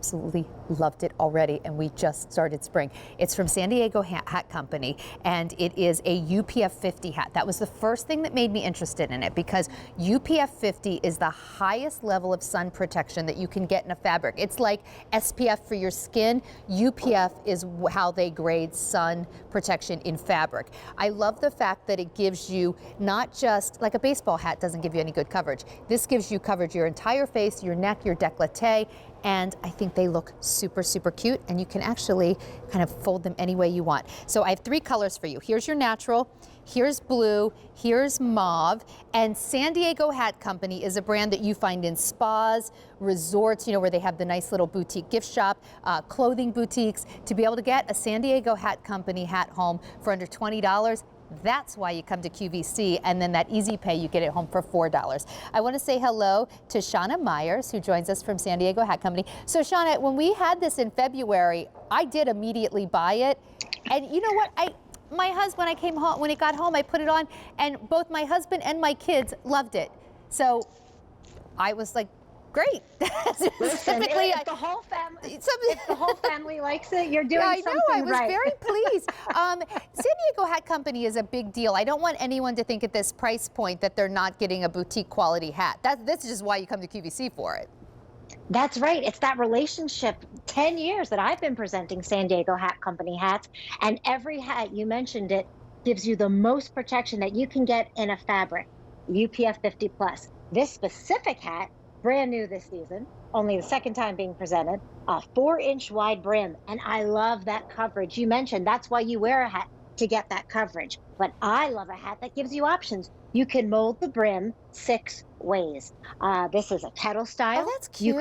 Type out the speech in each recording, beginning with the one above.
absolutely loved it already, and we just started spring. It's from San Diego Hat Company, and it is a UPF50 hat. That was the first thing that made me interested in it, because UPF50 is the highest level of sun protection that you can get in a fabric. It's like SPF for your skin. UPF is how they grade sun protection in fabric. I love the fact that it gives you not just, like a baseball hat doesn't give you any good coverage. This gives you coverage your entire face, your neck, your décolleté, and I think they look super, super cute, and you can actually kind of fold them any way you want. So I have 3 colors for you. Here's your natural, here's blue, here's mauve, and San Diego Hat Company is a brand that you find in spas, resorts, you know, where they have the nice little boutique gift shop, clothing boutiques. To be able to get a San Diego Hat Company hat home for under $20, that's why you come to QVC, and then that easy pay, you get it home for $4. I want to say hello to Shauna Myers, who joins us from San Diego Hat Company. So Shauna, when we had this in February, I did immediately buy it. And you know what? My husband, when I came home, when it got home, I put it on, and both my husband and my kids loved it. So I was like, great. Listen, if the whole family likes it, you're doing something right. I was very pleased. San Diego Hat Company is a big deal. I don't want anyone to think at this price point that they're not getting a boutique quality hat. That's just why you come to QVC for it. That's right. It's that relationship. 10 years that I've been presenting San Diego Hat Company hats, and every hat, you mentioned it, gives you the most protection that you can get in a fabric, UPF 50 plus. This specific hat, brand new this season, only the second time being presented, a 4-inch wide brim, and I love that coverage. You mentioned that's why you wear a hat, to get that coverage, but I love a hat that gives you options. You can mold the brim 6 ways. This is a kettle style. Oh, that's cute.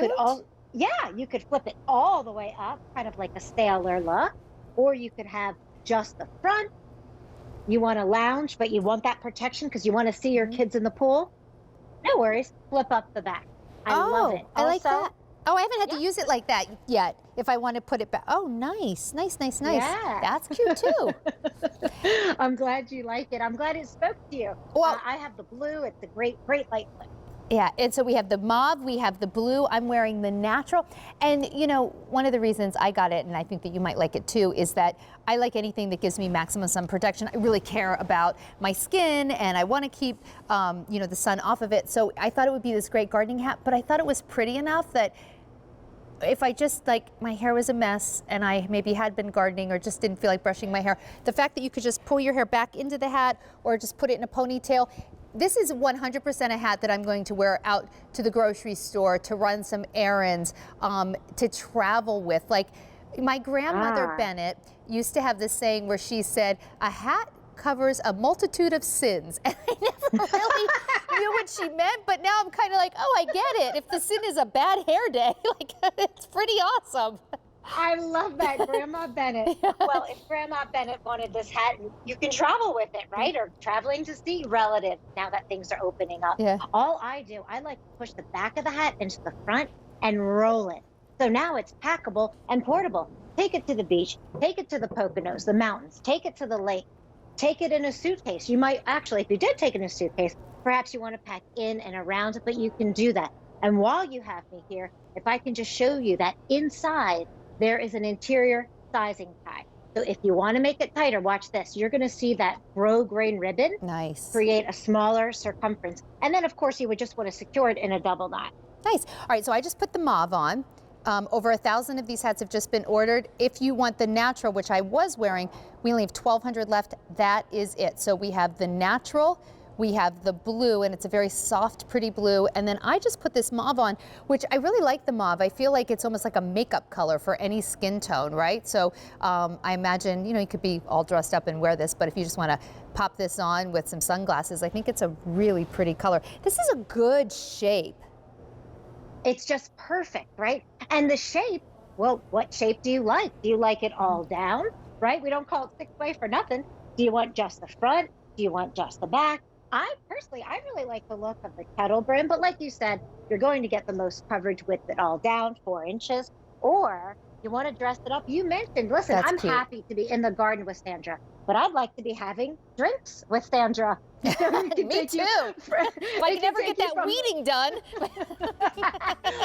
You could flip it all the way up, kind of like a sailor look, or you could have just the front. You want to lounge, but you want that protection because you want to see your kids in the pool. No worries, flip up the back. I love it. I like that. Oh, I haven't had to use it like that yet. If I want to put it back. Oh, nice. Yeah. That's cute too. I'm glad you like it. I'm glad it spoke to you. Well, I have the blue. It's a great light flip. Yeah, and so we have the mauve, we have the blue. I'm wearing the natural. And you know, one of the reasons I got it, and I think that you might like it too, is that I like anything that gives me maximum sun protection. I really care about my skin, and I want to keep, you know, the sun off of it. So I thought it would be this great gardening hat, but I thought it was pretty enough that if I just, like, my hair was a mess and I maybe had been gardening or just didn't feel like brushing my hair, the fact that you could just pull your hair back into the hat or just put it in a ponytail, this is 100% a hat that I'm going to wear out to the grocery store, to run some errands, to travel with. Like, my grandmother Bennett used to have this saying where she said, a hat covers a multitude of sins. And I never really knew what she meant, but now I'm kind of like, oh, I get it. If the sin is a bad hair day, like, it's pretty awesome. I love that, Grandma Bennett. Well, if Grandma Bennett wanted this hat, you can travel with it, right? Or traveling to see relatives now that things are opening up. Yeah. All I do, I like to push the back of the hat into the front and roll it. So now it's packable and portable. Take it to the beach, take it to the Poconos, the mountains, take it to the lake, take it in a suitcase. You might actually, if you did take it in a suitcase, perhaps you want to pack in and around it, but you can do that. And while you have me here, if I can just show you that inside, there is an interior sizing tie. So if you want to make it tighter, watch this. You're going to see that grain ribbon. Nice. Create a smaller circumference. And then, of course, you would just want to secure it in a double knot. Nice. All right, so I just put the mauve on. Over 1,000 of these hats have just been ordered. If you want the natural, which I was wearing, we only have 1,200 left. That is it. So we have the natural. We have the blue, and it's a very soft, pretty blue. And then I just put this mauve on, which I really like the mauve. I feel like it's almost like a makeup color for any skin tone, right? So I imagine, you know, you could be all dressed up and wear this, but if you just want to pop this on with some sunglasses, I think it's a really pretty color. This is a good shape. It's just perfect, right? And the shape, well, what shape do you like? Do you like it all down, right? We don't call it 6-way for nothing. Do you want just the front? Do you want just the back? I really like the look of the kettle brim, but like you said, you're going to get the most coverage with it all down, 4 inches, or you want to dress it up. You mentioned, listen, I'm happy to be in the garden with Sandra, but I'd like to be having drinks with Sandra. Me too. If I can ever get that weeding done.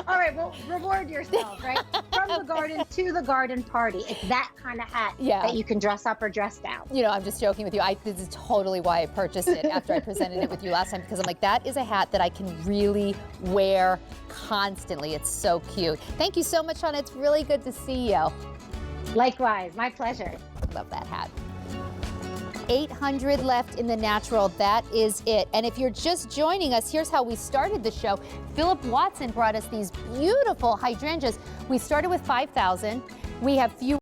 All right, well, reward yourself, right? From from the garden to the garden party. It's that kind of hat that you can dress up or dress down. You know, I'm just joking with you. This is totally why I purchased it after I presented it with you last time, because I'm like, that is a hat that I can really wear constantly. It's so cute. Thank you so much, Shauna. It's really good to see you. Likewise, my pleasure. Love that hat. 800 left in the natural. That is it. And if you're just joining us, here's how we started the show. Philip Watson brought us these beautiful hydrangeas. We started with 5,000. We have few